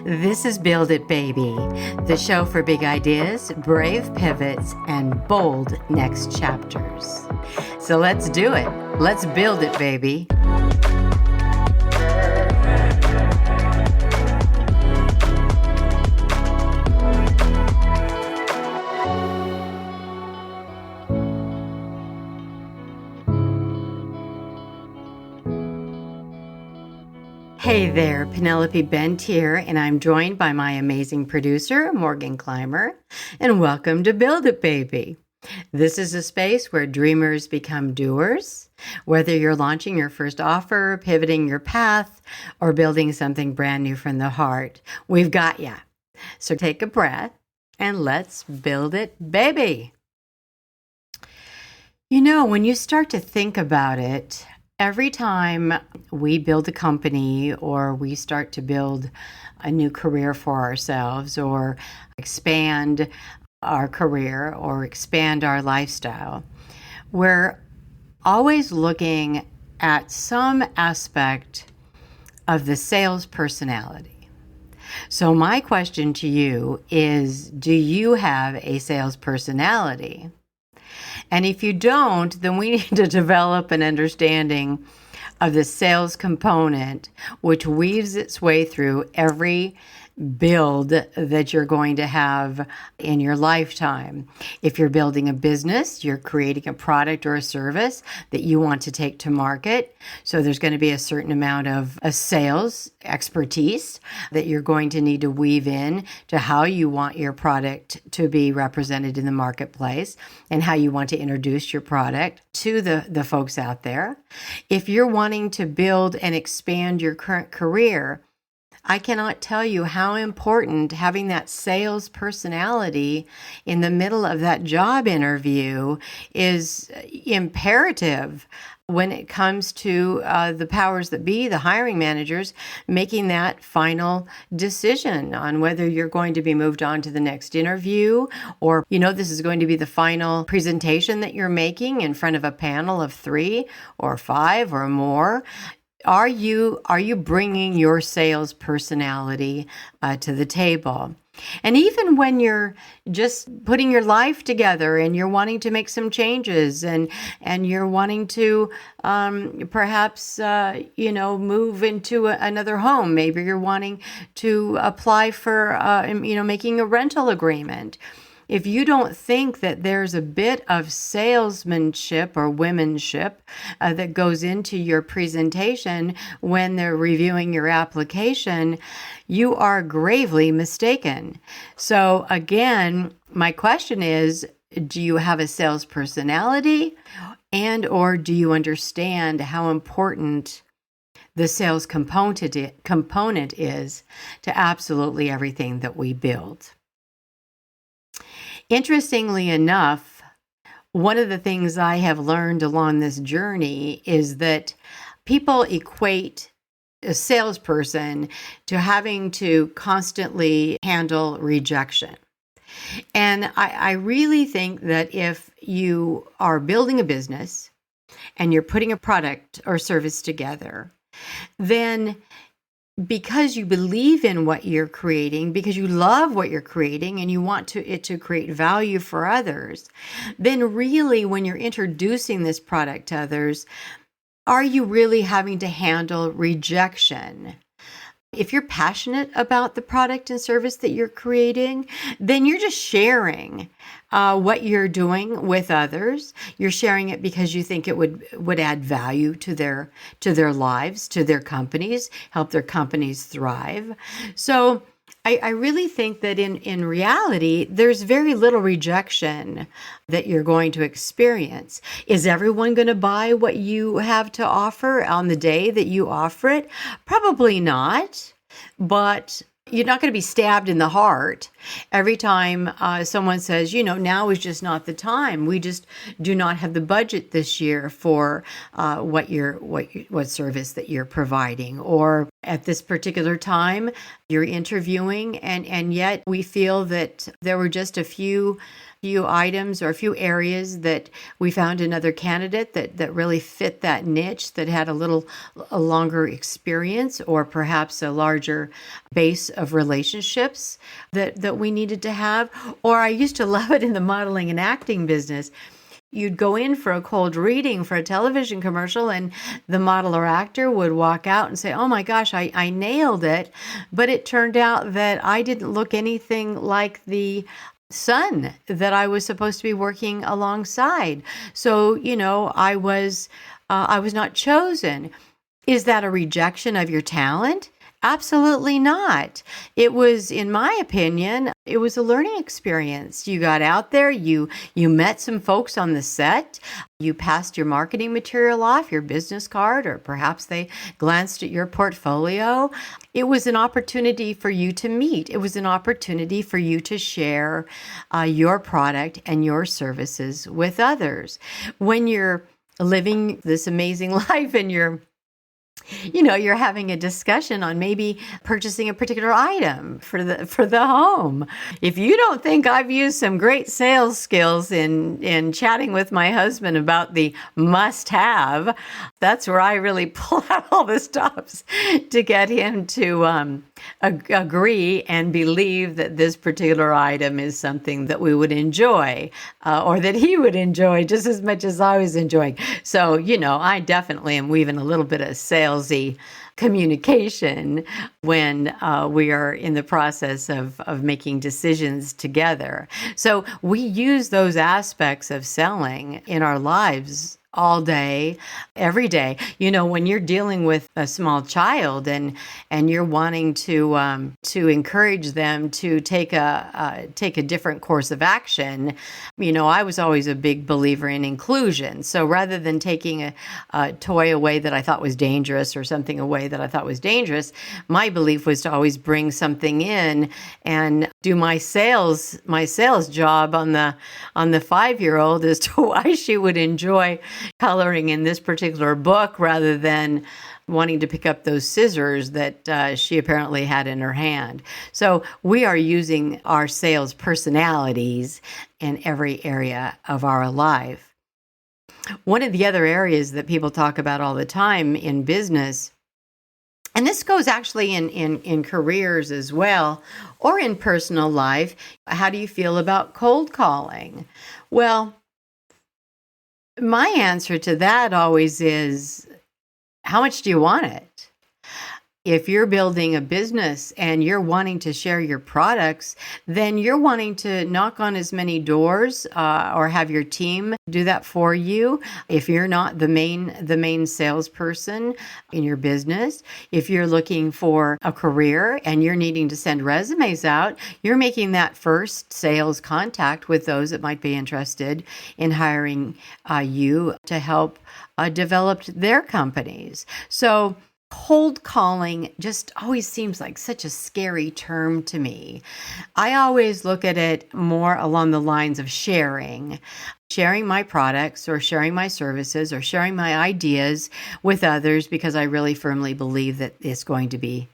This is Build It Baby, the show for big ideas, brave pivots, and bold next chapters. So let's do it. Let's build it, baby. Hey there, Penelope Bent here, and I'm joined by my amazing producer, Morgan Clymer, and welcome to Build It Baby. This is a space where dreamers become doers. Whether you're launching your first offer, pivoting your path, or building something brand new from the heart, we've got ya. So take a breath and let's build it, baby. You know, when you start to think about it, every time we build a company or we start to build a new career for ourselves or expand our career or expand our lifestyle, we're always looking at some aspect of the sales personality. So my question to you is, do you have a sales personality? And if you don't, then we need to develop an understanding of the sales component, which weaves its way through every build that you're going to have in your lifetime. If you're building a business, you're creating a product or a service that you want to take to market. So there's going to be a certain amount of a sales expertise that you're going to need to weave in to how you want your product to be represented in the marketplace and how you want to introduce your product to the folks out there. If you're wanting to build and expand your current career, I cannot tell you how important having that sales personality in the middle of that job interview is imperative when it comes to the powers that be, the hiring managers, making that final decision on whether you're going to be moved on to the next interview or, this is going to be the final presentation that you're making in front of a panel of 3 or 5 or more. Are you bringing your sales personality to the table? And even when you're just putting your life together and you're wanting to make some changes and you're wanting to perhaps move into another home, maybe you're wanting to apply for making a rental agreement. If you don't think that there's a bit of salesmanship or womanship that goes into your presentation when they're reviewing your application, you are gravely mistaken. So again, my question is, do you have a sales personality or do you understand how important the sales component is to absolutely everything that we build? Interestingly enough, one of the things I have learned along this journey is that people equate a salesperson to having to constantly handle rejection. And I really think that if you are building a business and you're putting a product or service together, then because you believe in what you're creating, because you love what you're creating and you want it to create value for others, then really when you're introducing this product to others, are you really having to handle rejection? If you're passionate about the product and service that you're creating, then you're just sharing what you're doing with others. You're sharing it because you think it would add value to their lives, to their companies, help their companies thrive. So I really think that in reality, there's very little rejection that you're going to experience. Is everyone going to buy what you have to offer on the day that you offer it? Probably not, but you're not going to be stabbed in the heart every time someone says, now is just not the time. We just do not have the budget this year for what service that you're providing, or at this particular time. You're interviewing, and yet we feel that there were just a few items or a few areas that we found another candidate that really fit that niche, that had a longer experience, or perhaps a larger base of relationships that we needed to have. Or I used to love it in the modeling and acting business. You'd go in for a cold reading for a television commercial, and the model or actor would walk out and say, "Oh my gosh, I nailed it." But it turned out that I didn't look anything like the son that I was supposed to be working alongside. So, I was not chosen. Is that a rejection of your talent? Absolutely not. It was, in my opinion, it was a learning experience. You got out there, you met some folks on the set, you passed your marketing material off, your business card, or perhaps they glanced at your portfolio. It was an opportunity for you to meet. It was an opportunity for you to share your product and your services with others. When you're living this amazing life and you're having a discussion on maybe purchasing a particular item for the home. If you don't think I've used some great sales skills in chatting with my husband about the must-have, that's where I really pull out all the stops to get him to agree and believe that this particular item is something that we would enjoy, or that he would enjoy just as much as I was enjoying. So, I definitely am weaving a little bit of salesy communication when we are in the process of making decisions together. So we use those aspects of selling in our lives all day, every day. When you're dealing with a small child and you're wanting to encourage them to take a different course of action, I was always a big believer in inclusion. So rather than taking a toy away that I thought was dangerous, or something away that I thought was dangerous, my belief was to always bring something in and do my sales job on the 5-year-old as to why she would enjoy coloring in this particular book rather than wanting to pick up those scissors that she apparently had in her hand. So we are using our sales personalities in every area of our life. One of the other areas that people talk about all the time in business, and this goes actually in careers as well, or in personal life, how do you feel about cold calling? Well, my answer to that always is, how much do you want it? If you're building a business and you're wanting to share your products, then you're wanting to knock on as many doors or have your team do that for you. If you're not the main salesperson in your business, if you're looking for a career and you're needing to send resumes out, you're making that first sales contact with those that might be interested in hiring you to help develop their companies. So cold calling just always seems like such a scary term to me. I always look at it more along the lines of sharing my products, or sharing my services, or sharing my ideas with others, because I really firmly believe that it's going to be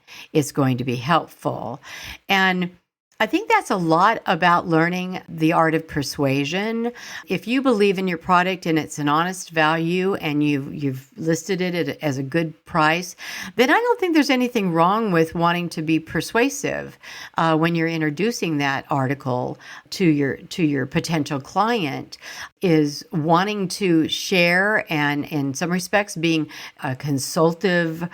helpful. And I think that's a lot about learning the art of persuasion. If you believe in your product and it's an honest value and you've listed it as a good price, then I don't think there's anything wrong with wanting to be persuasive when you're introducing that article to your potential client. Is wanting to share, and in some respects being a consultative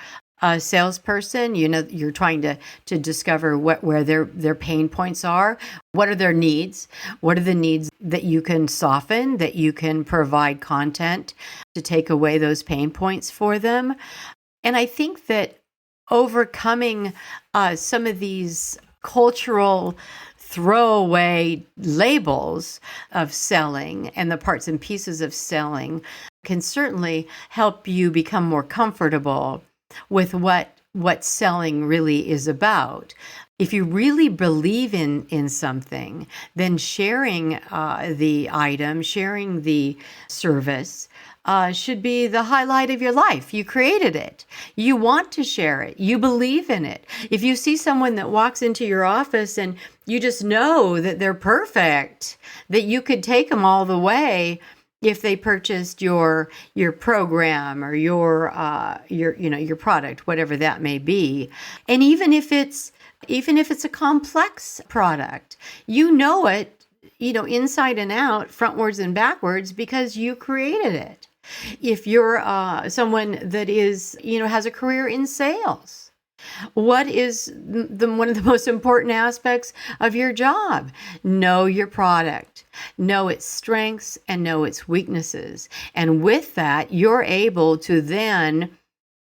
salesperson. You're trying to discover where their pain points are. What are their needs? What are the needs that you can soften, that you can provide content to take away those pain points for them? And I think that overcoming some of these cultural throwaway labels of selling and the parts and pieces of selling can certainly help you become more comfortable with what selling really is about. If you really believe in something, then sharing the item, sharing the service should be the highlight of your life. You created it. You want to share it. You believe in it. If you see someone that walks into your office and you just know that they're perfect, that you could take them all the way if they purchased your program or your product, whatever that may be. And even if it's a complex product, you know it, inside and out, frontwards and backwards, because you created it. If you're someone that is, has a career in sales, what is one of the most important aspects of your job? Know your product, know its strengths, and know its weaknesses. And with that, you're able to then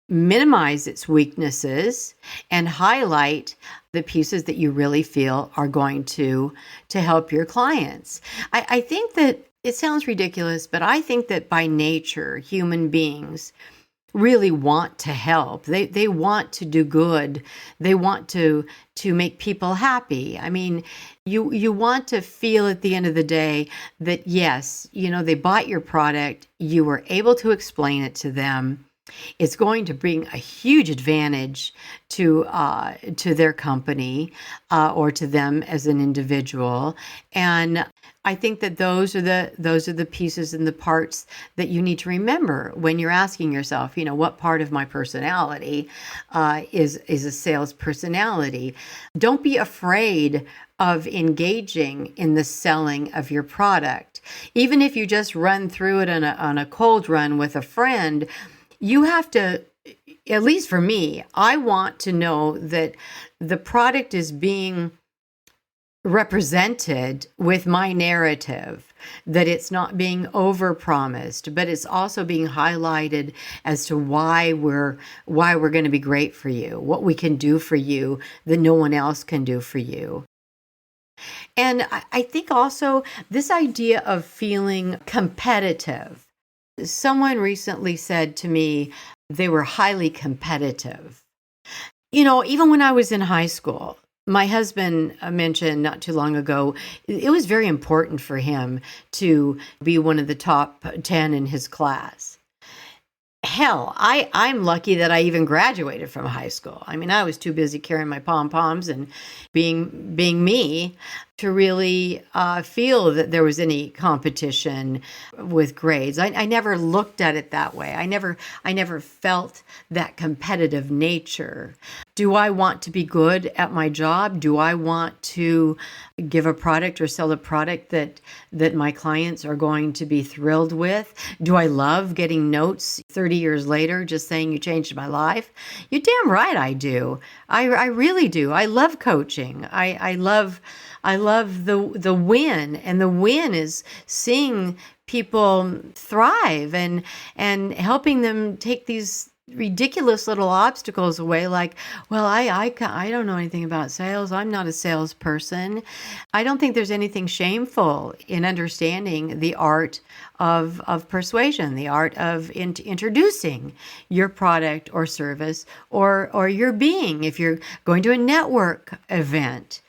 minimize its weaknesses and highlight the pieces that you really feel are going to help your clients. I think that it sounds ridiculous, but I think that by nature, human beings really want to help. They want to do good. They want to make people happy. I mean, you want to feel at the end of the day that yes, they bought your product, you were able to explain it to them. It's going to bring a huge advantage to their company or to them as an individual. And I think that those are the pieces and the parts that you need to remember when you're asking yourself, what part of my personality is a sales personality. Don't be afraid of engaging in the selling of your product. Even if you just run through it on a cold run with a friend, you have to, at least for me, I want to know that the product is being represented with my narrative, that it's not being overpromised, but it's also being highlighted as to why we're going to be great for you, what we can do for you that no one else can do for you. And I think also this idea of feeling competitive. Someone recently said to me they were highly competitive. Even when I was in high school, my husband mentioned not too long ago, it was very important for him to be one of the top 10 in his class. Hell, I'm lucky that I even graduated from high school. I mean, I was too busy carrying my pom-poms and being me to really feel that there was any competition with grades. I never looked at it that way. I never felt that competitive nature. Do I want to be good at my job? Do I want to give a product or sell a product that my clients are going to be thrilled with? Do I love getting notes 30 years later just saying you changed my life? You're damn right I do. I really do. I love coaching. I love the win, and the win is seeing people thrive and helping them take these ridiculous little obstacles away, like, well, I don't know anything about sales. I'm not a salesperson. I don't think there's anything shameful in understanding the art of persuasion, the art of introducing your product or service or your being. If you're going to a network event,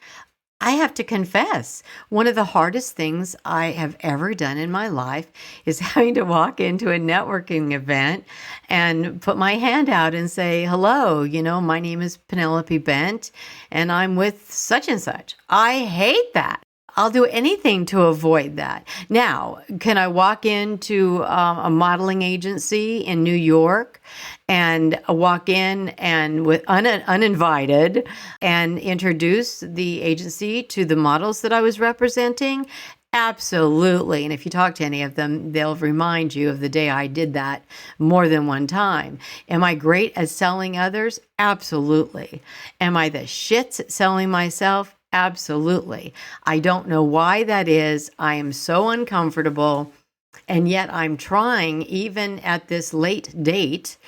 I have to confess, one of the hardest things I have ever done in my life is having to walk into a networking event and put my hand out and say, hello, my name is Penelope Bent and I'm with such and such. I hate that. I'll do anything to avoid that. Now, can I walk into a modeling agency in New York and walk in and with uninvited and introduce the agency to the models that I was representing? Absolutely. And if you talk to any of them, they'll remind you of the day I did that more than one time. Am I great at selling others? Absolutely. Am I the shits at selling myself? Absolutely. I don't know why that is. I am so uncomfortable. And yet I'm trying, even at this late date,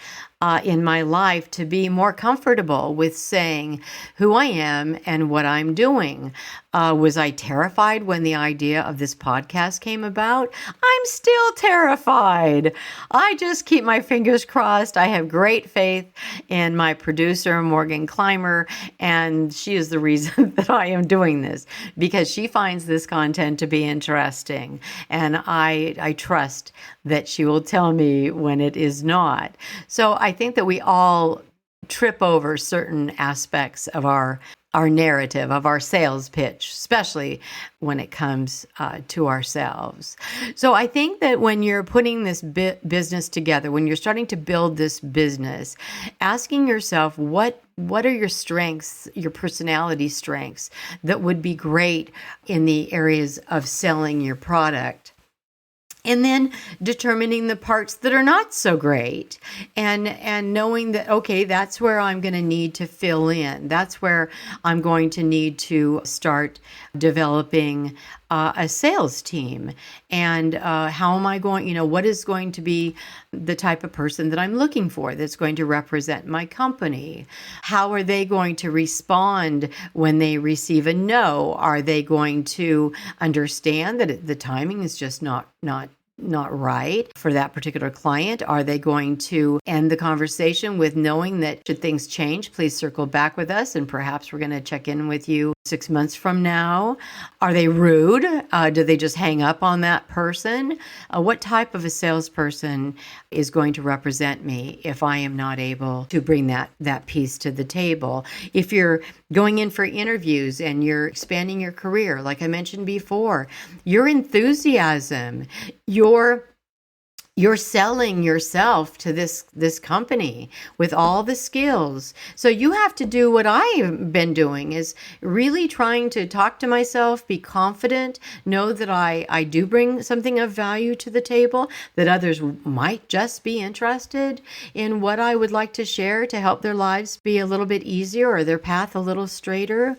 in my life to be more comfortable with saying who I am and what I'm doing. Was I terrified when the idea of this podcast came about? I'm still terrified. I just keep my fingers crossed. I have great faith in my producer, Morgan Clymer, and she is the reason that I am doing this, because she finds this content to be interesting. And I trust that she will tell me when it is not. So I think that we all trip over certain aspects of our narrative, of our sales pitch, especially when it comes to ourselves. So I think that when you're putting this business together, when you're starting to build this business, asking yourself what are your strengths, your personality strengths that would be great in the areas of selling your product. And then determining the parts that are not so great, and knowing that, okay, that's where I'm going to need to fill in. That's where I'm going to need to start developing a sales team. And how am I going, what is going to be the type of person that I'm looking for that's going to represent my company? How are they going to respond when they receive a no? Are they going to understand that the timing is just not right for that particular client? Are they going to end the conversation with knowing that should things change, please circle back with us and perhaps we're going to check in with you 6 months from now? Are they rude? Do they just hang up on that person? What type of a salesperson is going to represent me if I am not able to bring that piece to the table? If you're going in for interviews and you're expanding your career, like I mentioned before, your enthusiasm, you're selling yourself to this company with all the skills. So you have to do what I've been doing, is really trying to talk to myself, be confident, know that I do bring something of value to the table, that others might just be interested in what I would like to share to help their lives be a little bit easier or their path a little straighter.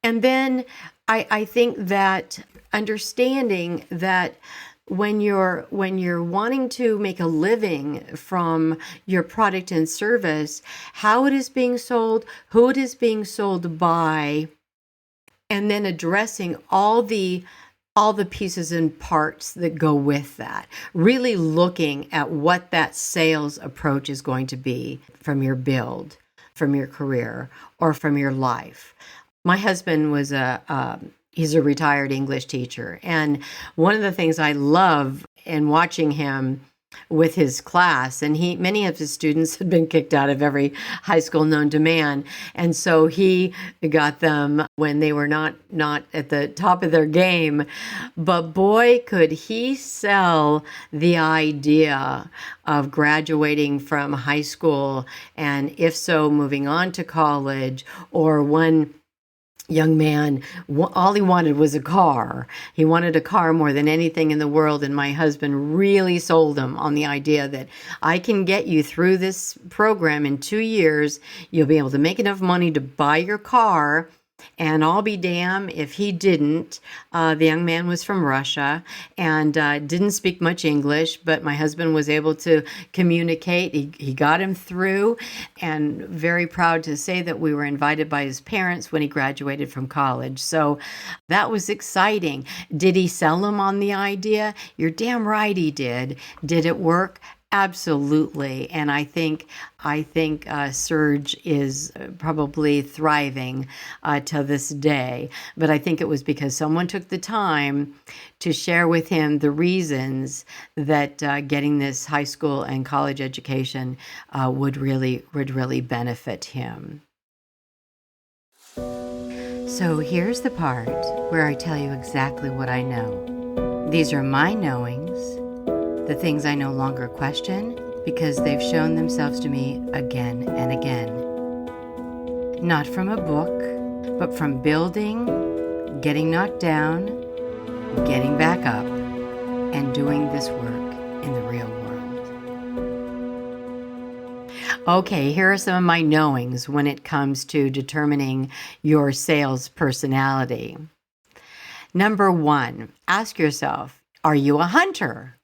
And then I think that understanding that when you're wanting to make a living from your product and service, how it is being sold, who it is being sold by, and then addressing all the pieces and parts that go with that. Really looking at what that sales approach is going to be from your build, from your career, or from your life. My husband was he's a retired English teacher. And one of the things I love in watching him with his class, and many of his students had been kicked out of every high school known to man. And so he got them when they were not at the top of their game. But boy, could he sell the idea of graduating from high school, and if so, moving on to college. Or one young man, all he wanted was a car. He wanted a car more than anything in the world. And my husband really sold him on the idea that I can get you through this program in 2 years. You'll be able to make enough money to buy your car. And I'll be damned if he didn't. The young man was from Russia and didn't speak much English, but my husband was able to communicate. He got him through, and very proud to say that we were invited by his parents when he graduated from college. So that was exciting. Did he sell him on the idea? You're damn right he did. Did it work? Absolutely. And I think Serge is probably thriving to this day. But I think it was because someone took the time to share with him the reasons that getting this high school and college education would really benefit him. So here's the part where I tell you exactly what I know. These are my knowings, the things I no longer question because they've shown themselves to me again and again. Not from a book, but from building, getting knocked down, getting back up, and doing this work in the real world. Okay, here are some of my knowings when it comes to determining your sales personality. Number 1, ask yourself, are you a hunter?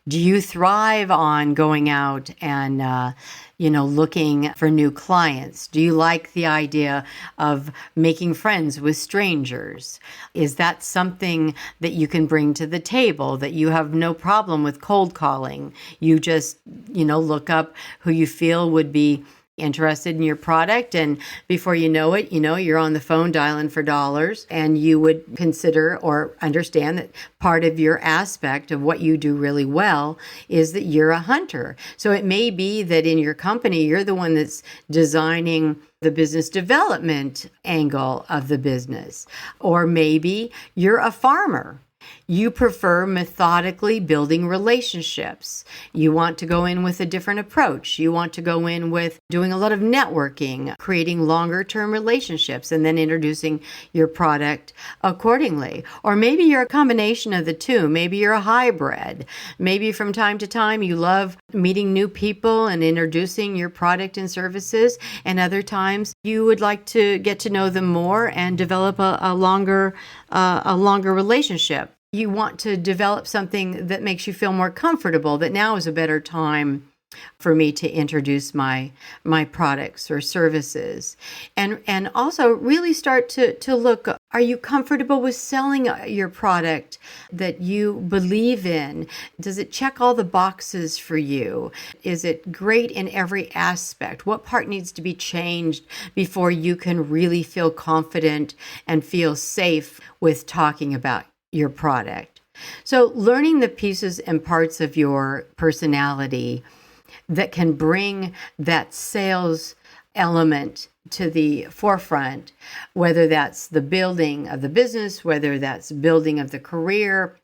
Do you thrive on going out and, looking for new clients? Do you like the idea of making friends with strangers? Is that something that you can bring to the table, that you have no problem with cold calling? You just, look up who you feel would be interested in your product, and before you know it, you're on the phone dialing for dollars, and you would consider or understand that part of your aspect of what you do really well is that you're a hunter. So it may be that in your company, you're the one that's designing the business development angle of the business, or maybe you're a farmer. You prefer methodically building relationships. You want to go in with a different approach. You want to go in with doing a lot of networking, creating longer-term relationships, and then introducing your product accordingly. Or maybe you're a combination of the two. Maybe you're a hybrid. Maybe from time to time you love meeting new people and introducing your product and services, and other times you would like to get to know them more and develop a longer relationship. You want to develop something that makes you feel more comfortable, that now is a better time for me to introduce my products or services. And also really start to look, are you comfortable with selling your product that you believe in? Does it check all the boxes for you? Is it great in every aspect? What part needs to be changed before you can really feel confident and feel safe with talking about your product? So learning the pieces and parts of your personality that can bring that sales element to the forefront, whether that's the building of the business, whether that's building of the career.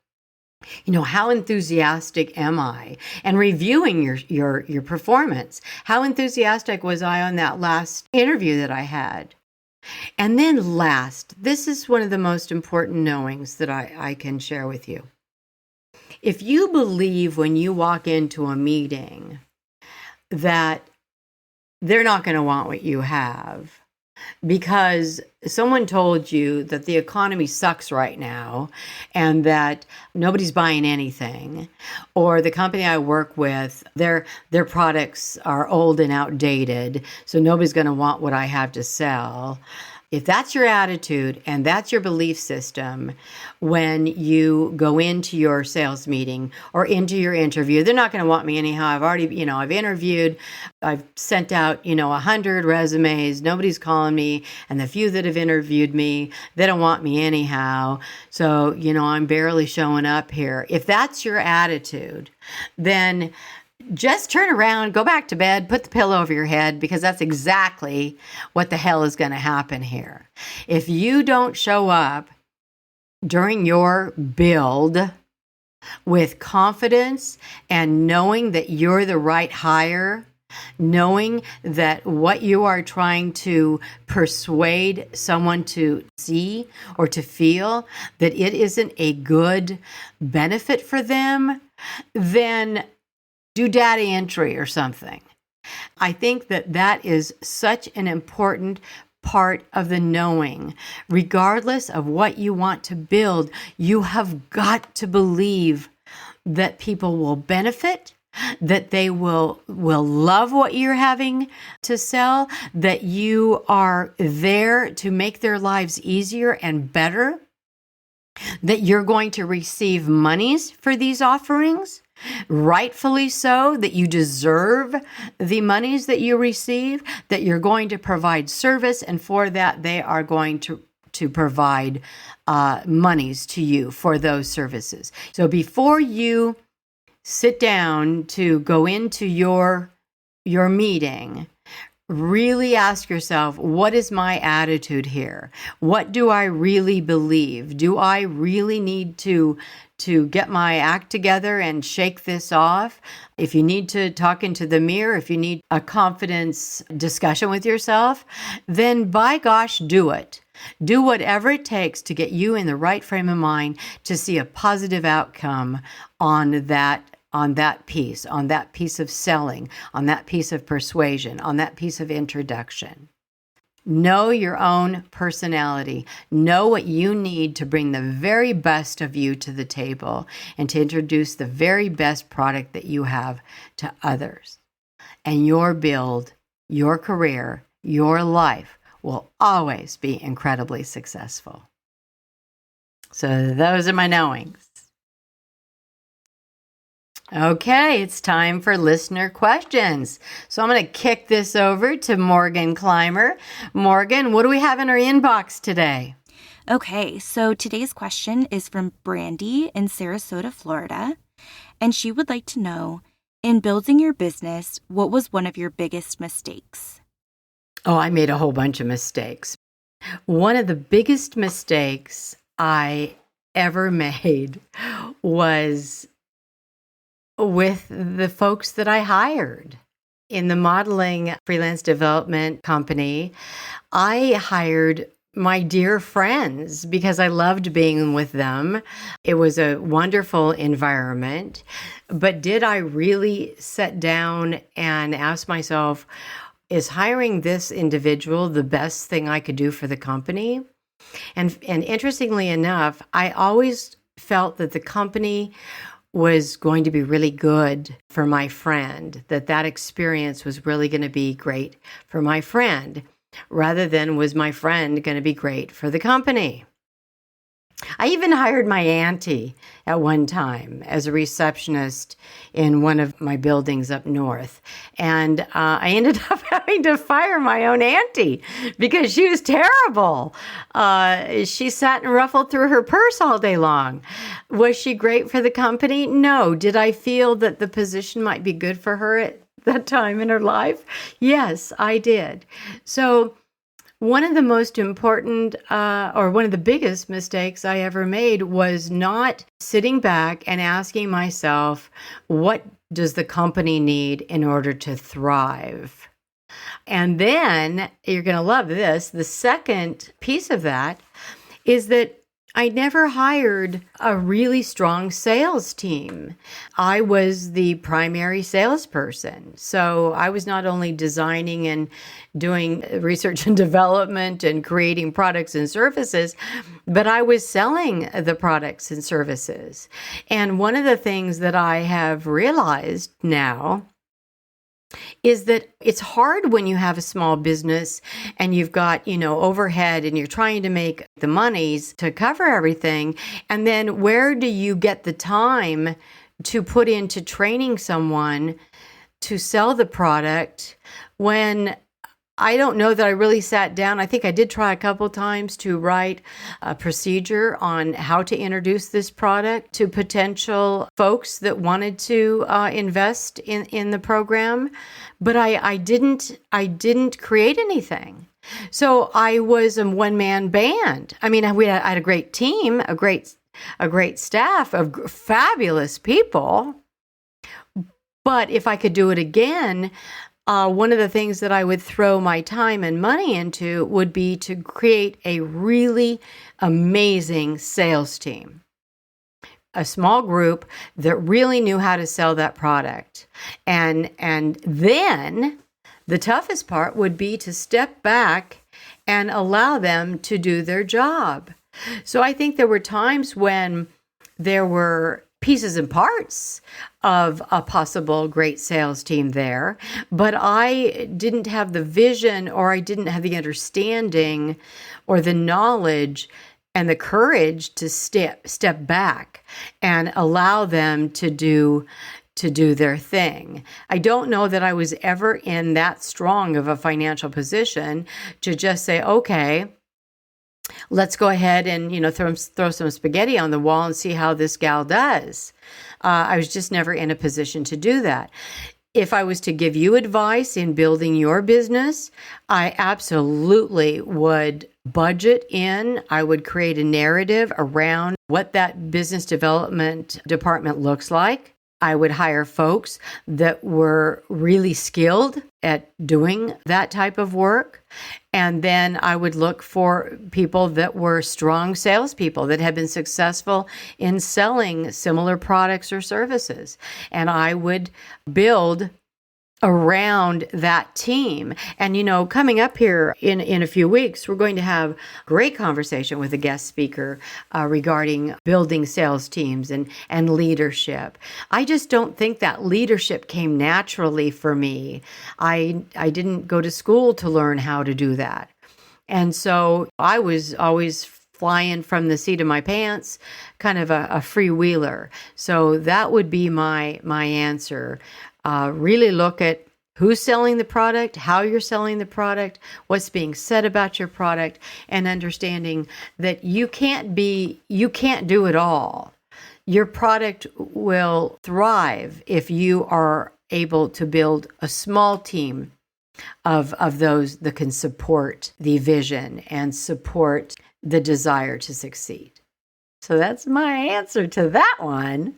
How enthusiastic am I? And reviewing your performance. How enthusiastic was I on that last interview that I had? And then last, this is one of the most important knowings that I can share with you. If you believe when you walk into a meeting that they're not going to want what you have because someone told you that the economy sucks right now and that nobody's buying anything, or the company I work with, their products are old and outdated, so nobody's going to want what I have to sell. If that's your attitude and that's your belief system when you go into your sales meeting or into your interview, they're not going to want me anyhow. I've already, I've interviewed, I've sent out, 100 resumes. Nobody's calling me. And the few that have interviewed me, they don't want me anyhow. So, I'm barely showing up here. If that's your attitude, then just turn around, go back to bed, put the pillow over your head, because that's exactly what the hell is going to happen here. If you don't show up during your build with confidence and knowing that you're the right hire, knowing that what you are trying to persuade someone to see or to feel, that it isn't a good benefit for them, then do data entry or something. I think that is such an important part of the knowing. Regardless of what you want to build, you have got to believe that people will benefit, that they will love what you're having to sell, that you are there to make their lives easier and better, that you're going to receive monies for these offerings, rightfully so, that you deserve the monies that you receive, that you're going to provide service, and for that they are going to provide monies to you for those services. So before you sit down to go into your meeting, really ask yourself, what is my attitude here? What do I really believe? Do I really need to get my act together and shake this off? If you need to talk into the mirror, if you need a confidence discussion with yourself, then by gosh, do it. Do whatever it takes to get you in the right frame of mind to see a positive outcome on that piece of selling, on that piece of persuasion, on that piece of introduction. Know your own personality. Know what you need to bring the very best of you to the table and to introduce the very best product that you have to others. And your build, your career, your life will always be incredibly successful. So those are my knowings. Okay, it's time for listener questions. So I'm going to kick this over to Morgan Clymer. Morgan, what do we have in our inbox today? Okay, so today's question is from Brandy in Sarasota, Florida. And she would like to know, in building your business, what was one of your biggest mistakes? Oh, I made a whole bunch of mistakes. One of the biggest mistakes I ever made was with the folks that I hired. In the modeling freelance development company, I hired my dear friends because I loved being with them. It was a wonderful environment. But did I really sit down and ask myself, is hiring this individual the best thing I could do for the company? And interestingly enough, I always felt that the company was going to be really good for my friend, that experience was really going to be great for my friend, rather than was my friend going to be great for the company. I even hired my auntie at one time as a receptionist in one of my buildings up north. And I ended up having to fire my own auntie because she was terrible. She sat and ruffled through her purse all day long. Was she great for the company? No. Did I feel that the position might be good for her at that time in her life? Yes, I did. So one of the most important, or one of the biggest mistakes I ever made was not sitting back and asking myself, what does the company need in order to thrive? And then, you're going to love this, the second piece of that is that I never hired a really strong sales team. I was the primary salesperson. So I was not only designing and doing research and development and creating products and services, but I was selling the products and services. And one of the things that I have realized now is that it's hard when you have a small business and you've got, overhead and you're trying to make the monies to cover everything. And then where do you get the time to put into training someone to sell the product when I don't know that I really sat down. I think I did try a couple times to write a procedure on how to introduce this product to potential folks that wanted to invest in the program, but I didn't create anything. So I was a one-man band. I mean, I had a great team, a great staff of fabulous people. But if I could do it again, one of the things that I would throw my time and money into would be to create a really amazing sales team, a small group that really knew how to sell that product. And then the toughest part would be to step back and allow them to do their job. So I think there were times when there were pieces and parts of a possible great sales team there, but I didn't have the vision, or I didn't have the understanding or the knowledge and the courage to step back and allow them to do their thing. I don't know that I was ever in that strong of a financial position to just say, okay, let's go ahead and, throw some spaghetti on the wall and see how this gal does. I was just never in a position to do that. If I was to give you advice in building your business, I absolutely would budget in. I would create a narrative around what that business development department looks like. I would hire folks that were really skilled at doing that type of work. And then I would look for people that were strong salespeople that had been successful in selling similar products or services. And I would build around that team. And, coming up here in a few weeks, we're going to have great conversation with a guest speaker regarding building sales teams and leadership. I just don't think that leadership came naturally for me. I didn't go to school to learn how to do that. And so I was always flying from the seat of my pants, kind of a freewheeler. So that would be my answer. Really look at who's selling the product, how you're selling the product, what's being said about your product, and understanding that you can't do it all. Your product will thrive if you are able to build a small team of those that can support the vision and support the desire to succeed. So that's my answer to that one.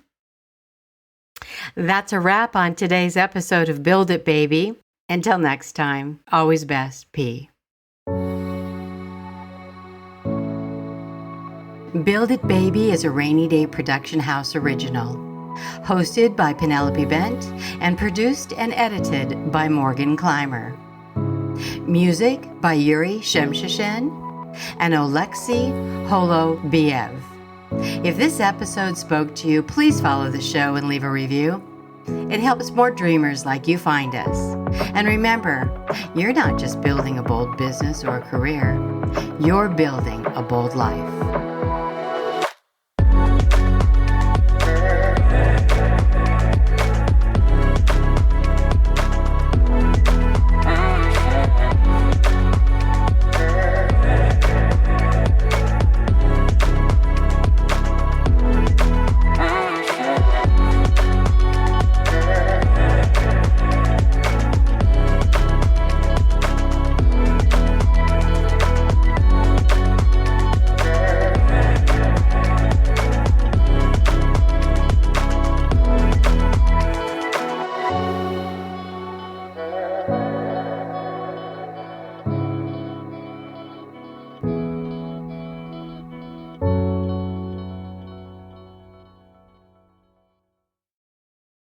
That's a wrap on today's episode of Build It, Baby. Until next time, always best, P. Build It, Baby is a Rainy Day Production House original, hosted by Penelope Bent and produced and edited by Morgan Clymer. Music by Yuri Shemshashen and Oleksiy Holobiev. If this episode spoke to you, please follow the show and leave a review. It helps more dreamers like you find us. And remember, you're not just building a bold business or a career, you're building a bold life.